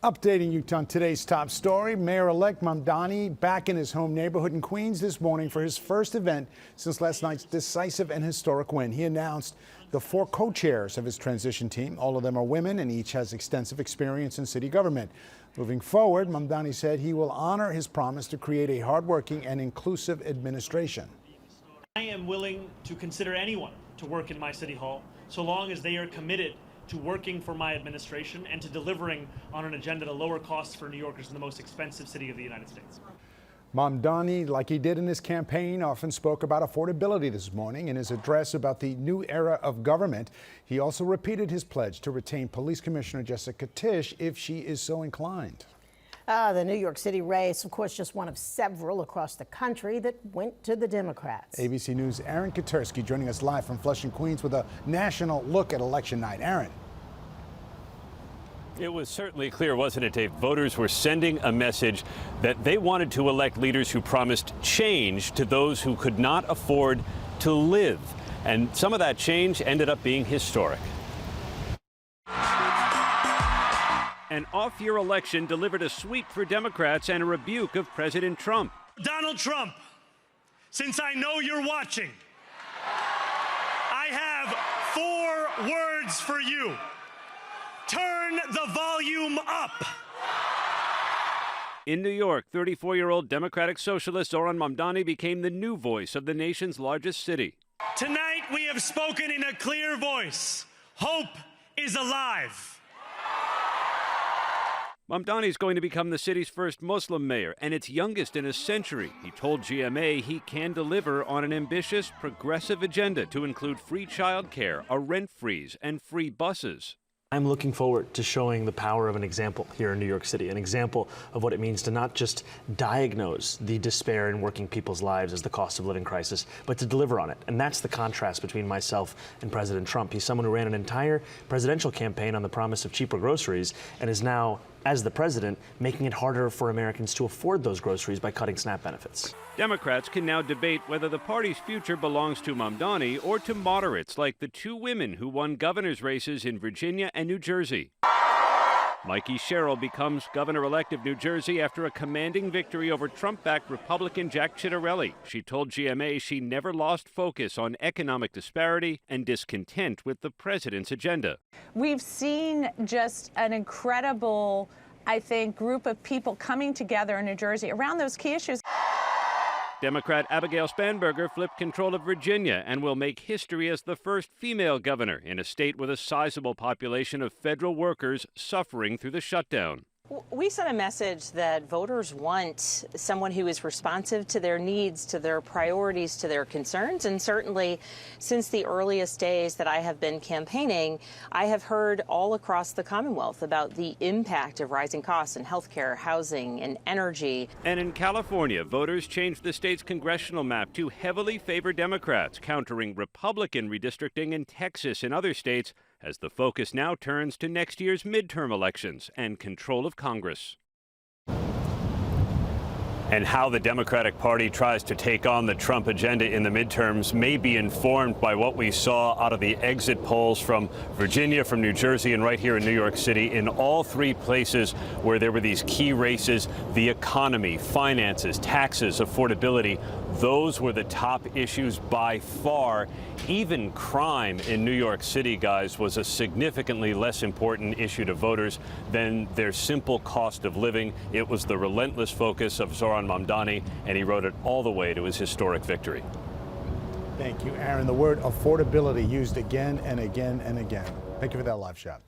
Updating you on today's top story, Mayor-elect Mamdani back in his home neighborhood in Queens this morning for his first event since last night's decisive and historic win. He announced the 4 co-chairs of his transition team. All of them are women and each has extensive experience in city government. Moving forward, Mamdani said he will honor his promise to create a hardworking and inclusive administration. I am willing to consider anyone to work in my city hall so long as they are committed to working for my administration and to delivering on an agenda to lower costs for New Yorkers in the most expensive city of the United States. Mamdani, like he did in his campaign, often spoke about affordability this morning. In his address about the new era of government, he also repeated his pledge to retain Police Commissioner Jessica Tisch if she is so inclined. The New York City race, of course, just one of several across the country that went to the Democrats. ABC News' Aaron Katersky joining us live from Flushing, Queens with a national look at election night. Aaron. It was certainly clear, wasn't it, Dave? Voters were sending a message that they wanted to elect leaders who promised change to those who could not afford to live. And some of that change ended up being historic. An off-year election delivered a sweep for Democrats and a rebuke of President Trump. Donald Trump, since I know you're watching, I have 4 words for you. Turn the volume up. In New York, 34-year-old Democratic Socialist Aaron Mamdani became the new voice of the nation's largest city. Tonight we have spoken in a clear voice. Hope is alive. Mamdani is going to become the city's first Muslim mayor and its youngest in a century. He told GMA he can deliver on an ambitious, progressive agenda to include free child care, a rent freeze, and free buses. I'm looking forward to showing the power of an example here in New York City, an example of what it means to not just diagnose the despair in working people's lives as the cost of living crisis, but to deliver on it. And that's the contrast between myself and President Trump. He's someone who ran an entire presidential campaign on the promise of cheaper groceries and is now, as the president, making it harder for Americans to afford those groceries by cutting SNAP benefits. Democrats can now debate whether the party's future belongs to Mamdani or to moderates like the 2 women who won governor's races in Virginia and New Jersey. Mikey Sherrill becomes governor-elect of New Jersey after a commanding victory over Trump-backed Republican Jack Ciattarelli. She told GMA she never lost focus on economic disparity and discontent with the president's agenda. We've seen just an incredible, I think, group of people coming together in New Jersey around those key issues. Democrat Abigail Spanberger flipped control of Virginia and will make history as the first female governor in a state with a sizable population of federal workers suffering through the shutdown. We sent a message that voters want someone who is responsive to their needs, to their priorities, to their concerns. And certainly, since the earliest days that I have been campaigning, I have heard all across the Commonwealth about the impact of rising costs in healthcare, housing, and energy. And in California, voters changed the state's congressional map to heavily favor Democrats, countering Republican redistricting in Texas and other states, as the focus now turns to next year's midterm elections and control of Congress. And how the Democratic Party tries to take on the Trump agenda in the midterms may be informed by what we saw out of the exit polls from Virginia, from New Jersey, and right here in New York City. In all 3 places where there were these key races, the economy, finances, taxes, affordability, those were the top issues by far. Even crime in New York City, guys, was a significantly less important issue to voters than their simple cost of living. It was the relentless focus of Aaron Mamdani, and he rode it all the way to his historic victory. Thank you, Aaron. The word affordability used again and again and again. Thank you for that live shot.